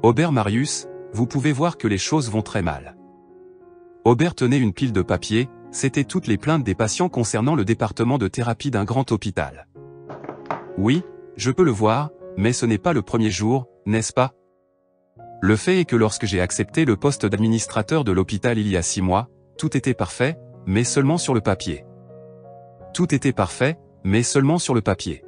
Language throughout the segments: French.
Aubert Marius, vous pouvez voir que les choses vont très mal. Aubert tenait une pile de papier, c'était toutes les plaintes des patients concernant le département de thérapie d'un grand hôpital. Oui, je peux le voir, mais ce n'est pas le premier jour, n'est-ce pas? Le fait est que lorsque j'ai accepté le poste d'administrateur de l'hôpital il y a 6 mois, tout était parfait, mais seulement sur le papier. Tout était parfait, mais seulement sur le papier.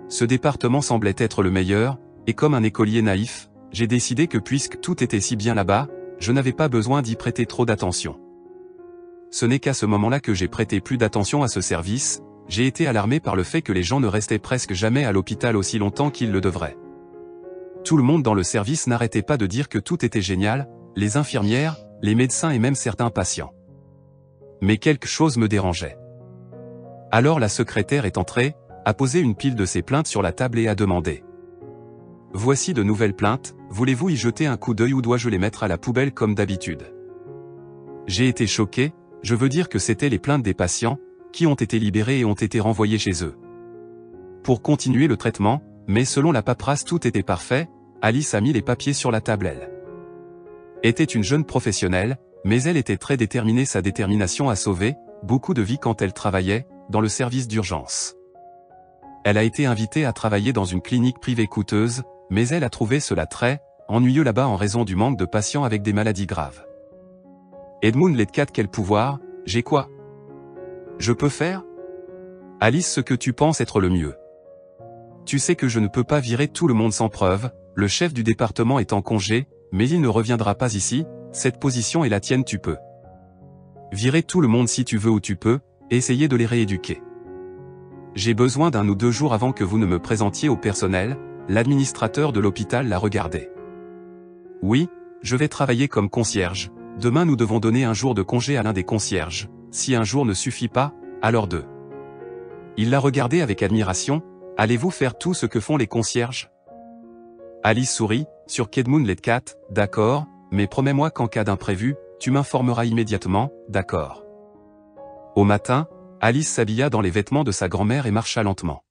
Ce département semblait être le meilleur, et comme un écolier naïf, j'ai décidé que puisque tout était si bien là-bas, je n'avais pas besoin d'y prêter trop d'attention. Ce n'est qu'à ce moment-là que j'ai prêté plus d'attention à ce service, j'ai été alarmé par le fait que les gens ne restaient presque jamais à l'hôpital aussi longtemps qu'ils le devraient. Tout le monde dans le service n'arrêtait pas de dire que tout était génial, les infirmières, les médecins et même certains patients. Mais quelque chose me dérangeait. Alors la secrétaire est entrée, a posé une pile de ses plaintes sur la table et a demandé. Voici de nouvelles plaintes, voulez-vous y jeter un coup d'œil ou dois-je les mettre à la poubelle comme d'habitude? J'ai été choqué, je veux dire que c'étaient les plaintes des patients, qui ont été libérés et ont été renvoyés chez eux. Pour continuer le traitement, mais selon la paperasse tout était parfait, Alice a mis les papiers sur la table elle. Était une jeune professionnelle, mais elle était très déterminée, sa détermination à sauver beaucoup de vies quand elle travaillait dans le service d'urgence. Elle a été invitée à travailler dans une clinique privée coûteuse, mais elle a trouvé cela très ennuyeux là-bas en raison du manque de patients avec des maladies graves. Edmund Ledcat, quel pouvoir, j'ai quoi? Je peux faire? Alice, ce que tu penses être le mieux. Tu sais que je ne peux pas virer tout le monde sans preuve, le chef du département est en congé, mais il ne reviendra pas ici, cette position est la tienne, tu peux. Virer tout le monde si tu veux ou tu peux, essayer de les rééduquer. J'ai besoin d'1 ou 2 jours avant que vous ne me présentiez au personnel, l'administrateur de l'hôpital l'a regardé. Oui, je vais travailler comme concierge, demain nous devons donner 1 jour de congé à l'un des concierges, si 1 jour ne suffit pas, alors 2. Il l'a regardé avec admiration, allez-vous faire tout ce que font les concierges? Alice sourit, sur Edmund Ledcat, d'accord, mais promets-moi qu'en cas d'imprévu, tu m'informeras immédiatement, d'accord. Au matin, Alice s'habilla dans les vêtements de sa grand-mère et marcha lentement.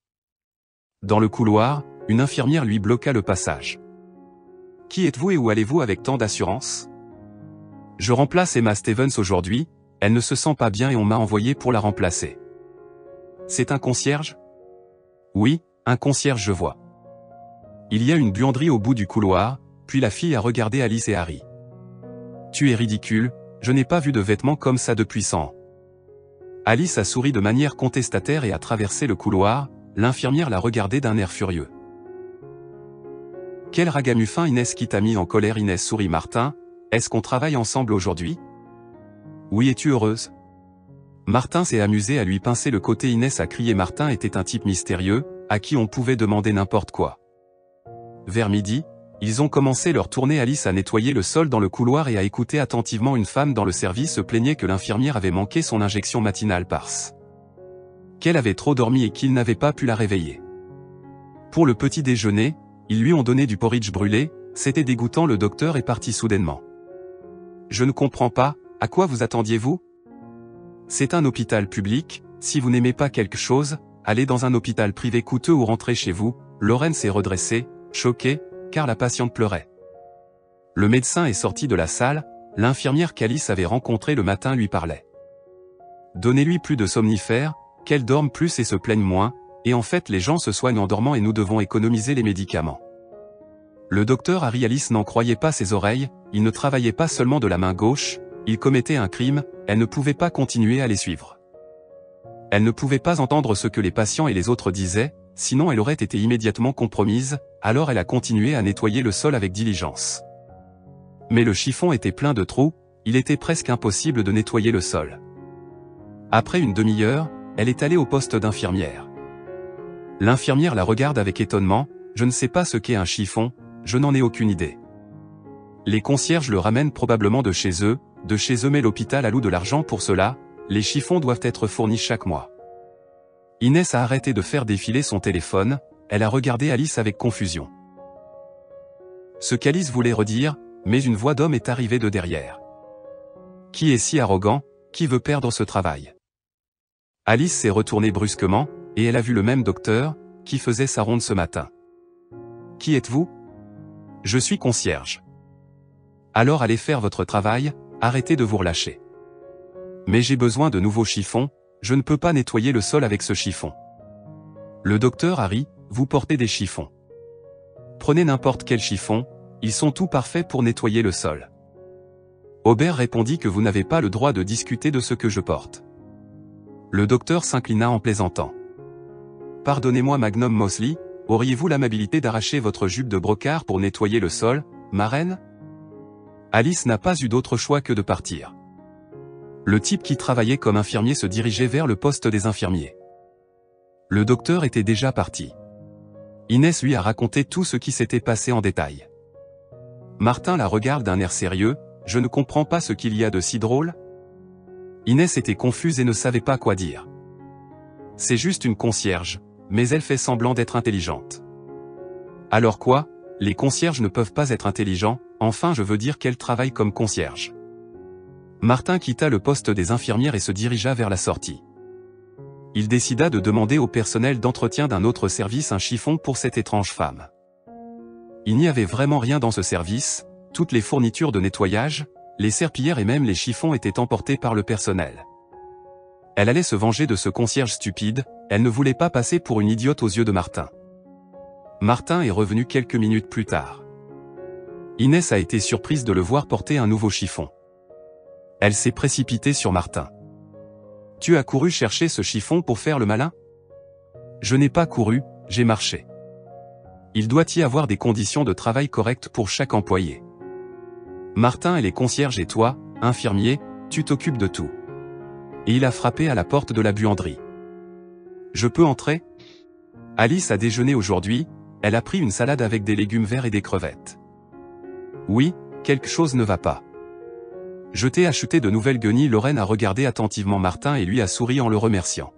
Dans le couloir, une infirmière lui bloqua le passage. Qui êtes-vous et où allez-vous avec tant d'assurance? Je remplace Emma Stevens aujourd'hui, elle ne se sent pas bien et on m'a envoyé pour la remplacer. C'est un concierge? Oui, un concierge je vois. Il y a une buanderie au bout du couloir, puis la fille a regardé Alice et Harry. Tu es ridicule, je n'ai pas vu de vêtements comme ça depuis 100 ans. Alice a souri de manière contestataire et a traversé le couloir, l'infirmière l'a regardé d'un air furieux. Quel ragamuffin Inès qui t'a mis en colère? Inès sourit. Martin, est-ce qu'on travaille ensemble aujourd'hui? Oui, es-tu heureuse? Martin s'est amusé à lui pincer le côté. Inès a crié. Martin était un type mystérieux, à qui on pouvait demander n'importe quoi. Vers midi, ils ont commencé leur tournée. Alice a nettoyé le sol dans le couloir et a écouté attentivement une femme dans le service se plaignait que l'infirmière avait manqué son injection matinale parce qu'elle avait trop dormi et qu'ils n'avaient pas pu la réveiller. Pour le petit déjeuner, ils lui ont donné du porridge brûlé, c'était dégoûtant. Le docteur est parti soudainement. Je ne comprends pas, à quoi vous attendiez-vous? C'est un hôpital public, si vous n'aimez pas quelque chose, allez dans un hôpital privé coûteux ou rentrez chez vous. Lorraine s'est redressée, choquée, car la patiente pleurait. Le médecin est sorti de la salle, l'infirmière qu'Alice avait rencontrée le matin lui parlait. Donnez-lui plus de somnifères, qu'elle dorme plus et se plaigne moins, et en fait les gens se soignent en dormant et nous devons économiser les médicaments. Le docteur Harry. Alice n'en croyait pas ses oreilles, il ne travaillait pas seulement de la main gauche, il commettait un crime, elle ne pouvait pas continuer à les suivre. Elle ne pouvait pas entendre ce que les patients et les autres disaient, sinon elle aurait été immédiatement compromise, alors elle a continué à nettoyer le sol avec diligence. Mais le chiffon était plein de trous, il était presque impossible de nettoyer le sol. Après une demi-heure, elle est allée au poste d'infirmière. L'infirmière la regarde avec étonnement, je ne sais pas ce qu'est un chiffon, je n'en ai aucune idée. Les concierges le ramènent probablement de chez eux, mais l'hôpital alloue de l'argent pour cela, les chiffons doivent être fournis chaque mois. Inès a arrêté de faire défiler son téléphone, elle a regardé Alice avec confusion. Ce qu'Alice voulait redire, mais une voix d'homme est arrivée de derrière. Qui est si arrogant, qui veut perdre ce travail? Alice s'est retournée brusquement, et elle a vu le même docteur, qui faisait sa ronde ce matin. Qui êtes-vous? Je suis concierge. Alors allez faire votre travail, arrêtez de vous relâcher. Mais j'ai besoin de nouveaux chiffons, je ne peux pas nettoyer le sol avec ce chiffon. Le docteur Harry, vous portez des chiffons. Prenez n'importe quel chiffon, ils sont tout parfaits pour nettoyer le sol. Aubert répondit que vous n'avez pas le droit de discuter de ce que je porte. Le docteur s'inclina en plaisantant. Pardonnez-moi Magnum Mosley, auriez-vous l'amabilité d'arracher votre jupe de brocart pour nettoyer le sol, ma reine? Alice n'a pas eu d'autre choix que de partir. Le type qui travaillait comme infirmier se dirigeait vers le poste des infirmiers. Le docteur était déjà parti. Inès lui a raconté tout ce qui s'était passé en détail. Martin la regarde d'un air sérieux, je ne comprends pas ce qu'il y a de si drôle. Inès était confuse et ne savait pas quoi dire. C'est juste une concierge, mais elle fait semblant d'être intelligente. Alors quoi, les concierges ne peuvent pas être intelligents, enfin je veux dire qu'elle travaille comme concierge. Martin quitta le poste des infirmières et se dirigea vers la sortie. Il décida de demander au personnel d'entretien d'un autre service un chiffon pour cette étrange femme. Il n'y avait vraiment rien dans ce service, toutes les fournitures de nettoyage, les serpillères et même les chiffons étaient emportés par le personnel. Elle allait se venger de ce concierge stupide, elle ne voulait pas passer pour une idiote aux yeux de Martin. Martin est revenu quelques minutes plus tard. Inès a été surprise de le voir porter un nouveau chiffon. Elle s'est précipitée sur Martin. « Tu as couru chercher ce chiffon pour faire le malin ?» ?»« Je n'ai pas couru, j'ai marché. Il doit y avoir des conditions de travail correctes pour chaque employé. Martin et les concierges et toi, infirmier, tu t'occupes de tout. » Et il a frappé à la porte de la buanderie. « Je peux entrer ?» Alice a déjeuné aujourd'hui, elle a pris une salade avec des légumes verts et des crevettes. « Oui, quelque chose ne va pas. » Je t'ai acheté de nouvelles guenilles. Lorraine a regardé attentivement Martin et lui a souri en le remerciant.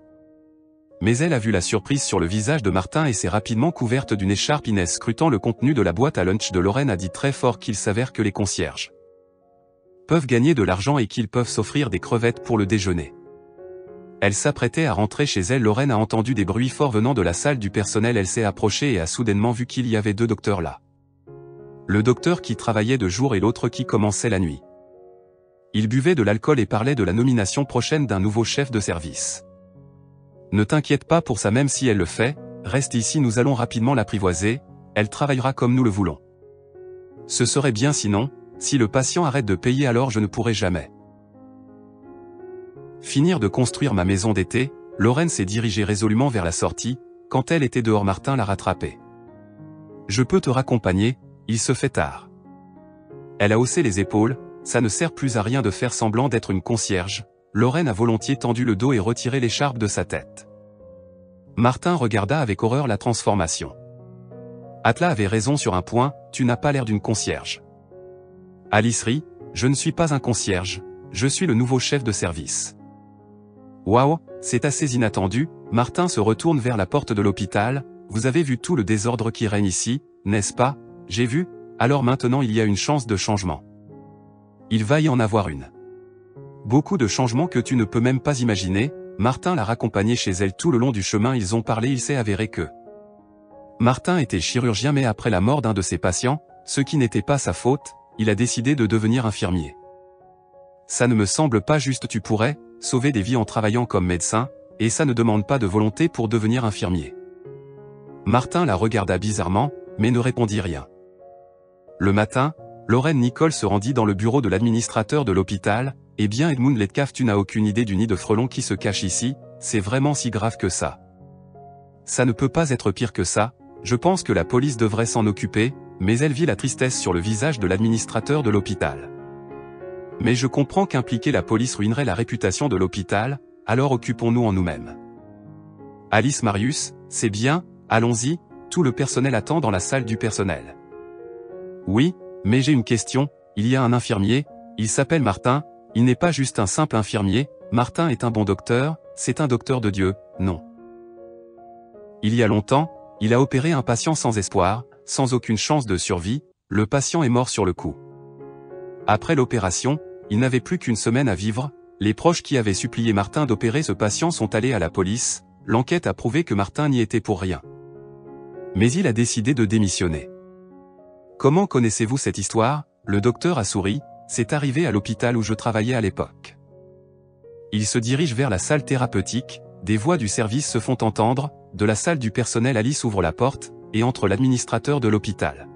Mais elle a vu la surprise sur le visage de Martin et s'est rapidement couverte d'une écharpe. Inès, scrutant le contenu de la boîte à lunch de Lorraine, a dit très fort qu'il s'avère que les concierges peuvent gagner de l'argent et qu'ils peuvent s'offrir des crevettes pour le déjeuner. Elle s'apprêtait à rentrer chez elle. Lorraine a entendu des bruits forts venant de la salle du personnel. Elle s'est approchée et a soudainement vu qu'il y avait deux docteurs là. Le docteur qui travaillait de jour et l'autre qui commençait la nuit. Ils buvaient de l'alcool et parlaient de la nomination prochaine d'un nouveau chef de service. « Ne t'inquiète pas pour ça, même si elle le fait, reste ici, nous allons rapidement l'apprivoiser, elle travaillera comme nous le voulons. Ce serait bien sinon, si le patient arrête de payer alors je ne pourrai jamais. » Finir de construire ma maison d'été, Lorraine s'est dirigée résolument vers la sortie, quand elle était dehors Martin l'a rattrapée. « Je peux te raccompagner, il se fait tard. » Elle a haussé les épaules. Ça ne sert plus à rien de faire semblant d'être une concierge. Lorraine a volontiers tendu le dos et retiré l'écharpe de sa tête. Martin regarda avec horreur la transformation. Atla avait raison sur un point, tu n'as pas l'air d'une concierge. Alice rit, je ne suis pas un concierge, je suis le nouveau chef de service. Waouh, c'est assez inattendu. Martin se retourne vers la porte de l'hôpital. Vous avez vu tout le désordre qui règne ici, n'est-ce pas? J'ai vu, alors maintenant il y a une chance de changement. Il va y en avoir une. Beaucoup de changements que tu ne peux même pas imaginer. Martin l'a raccompagnée chez elle tout le long du chemin. Ils ont parlé. Il s'est avéré que Martin était chirurgien, mais après la mort d'un de ses patients, ce qui n'était pas sa faute, il a décidé de devenir infirmier. Ça ne me semble pas juste. Tu pourrais sauver des vies en travaillant comme médecin, et ça ne demande pas de volonté pour devenir infirmier. Martin la regarda bizarrement, mais ne répondit rien. Le matin, Lorraine Nicole se rendit dans le bureau de l'administrateur de l'hôpital. « Eh bien Edmund Letcaf, tu n'as aucune idée du nid de frelons qui se cache ici, c'est vraiment si grave que ça. » Ça ne peut pas être pire que ça, je pense que la police devrait s'en occuper, mais elle vit la tristesse sur le visage de l'administrateur de l'hôpital. « Mais je comprends qu'impliquer la police ruinerait la réputation de l'hôpital, alors occupons-nous en nous-mêmes. » Alice Marius, c'est bien, allons-y, tout le personnel attend dans la salle du personnel. « Oui, mais j'ai une question, il y a un infirmier, il s'appelle Martin, il n'est pas juste un simple infirmier, Martin est un bon docteur, c'est un docteur de Dieu, non. Il y a longtemps, il a opéré un patient sans espoir, sans aucune chance de survie, le patient est mort sur le coup. Après l'opération, il n'avait plus qu'une semaine à vivre, les proches qui avaient supplié Martin d'opérer ce patient sont allés à la police, l'enquête a prouvé que Martin n'y était pour rien. Mais il a décidé de démissionner. Comment connaissez-vous cette histoire? Le docteur a souri, c'est arrivé à l'hôpital où je travaillais à l'époque. Il se dirige vers la salle thérapeutique, des voix du service se font entendre, de la salle du personnel Alice ouvre la porte, et entre l'administrateur de l'hôpital.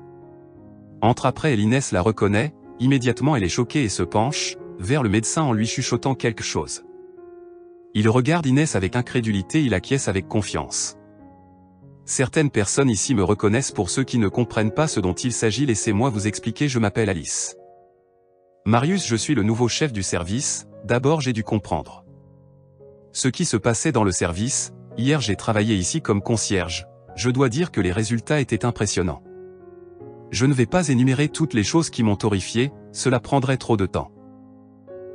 Entre après et Inès la reconnaît, immédiatement elle est choquée et se penche, vers le médecin en lui chuchotant quelque chose. Il regarde Inès avec incrédulité, il acquiesce avec confiance. Certaines personnes ici me reconnaissent. Pour ceux qui ne comprennent pas ce dont il s'agit, laissez-moi vous expliquer. Je m'appelle Alice. Marius, je suis le nouveau chef du service. D'abord j'ai dû comprendre ce qui se passait dans le service. Hier j'ai travaillé ici comme concierge. Je dois dire que les résultats étaient impressionnants. Je ne vais pas énumérer toutes les choses qui m'ont horrifié, cela prendrait trop de temps.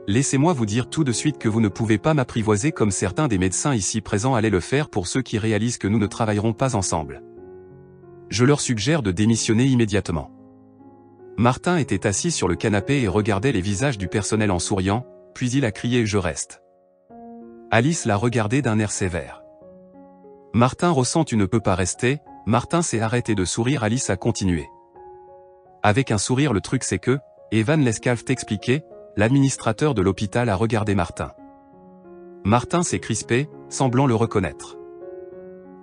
Laissez-moi vous dire tout de suite que vous ne pouvez pas m'apprivoiser comme certains des médecins ici présents allaient le faire. Pour ceux qui réalisent que nous ne travaillerons pas ensemble, je leur suggère de démissionner immédiatement. Martin était assis sur le canapé et regardait les visages du personnel en souriant, puis il a crié « Je reste ». Alice l'a regardé d'un air sévère. Martin ressent « Tu ne peux pas rester ». Martin s'est arrêté de sourire. Alice a continué. Avec un sourire, le truc c'est que, Evan Lescalf t'expliquait, l'administrateur de l'hôpital a regardé Martin. Martin s'est crispé, semblant le reconnaître.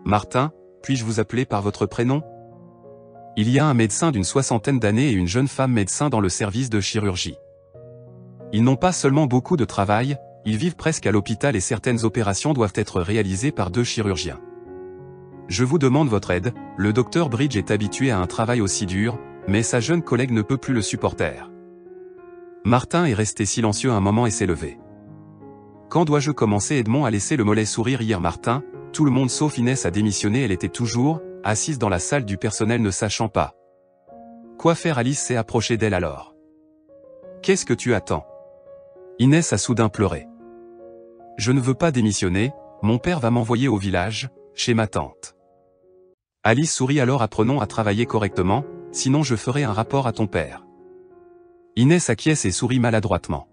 Martin, puis-je vous appeler par votre prénom? Il y a un médecin d'une 60aine d'années et une jeune femme médecin dans le service de chirurgie. Ils n'ont pas seulement beaucoup de travail, ils vivent presque à l'hôpital et certaines opérations doivent être réalisées par 2 chirurgiens. Je vous demande votre aide. Le docteur Bridge est habitué à un travail aussi dur, mais sa jeune collègue ne peut plus le supporter. Martin est resté silencieux un moment et s'est levé. Quand dois-je commencer? Edmond a laissé le mollet sourire. Hier Martin, tout le monde sauf Inès a démissionné. Elle était toujours assise dans la salle du personnel ne sachant pas quoi faire. Alice s'est approchée d'elle alors. Qu'est-ce que tu attends? Inès a soudain pleuré. Je ne veux pas démissionner, mon père va m'envoyer au village, chez ma tante. Alice sourit alors. Apprenons à travailler correctement, sinon je ferai un rapport à ton père. Inès acquiesce et sourit maladroitement.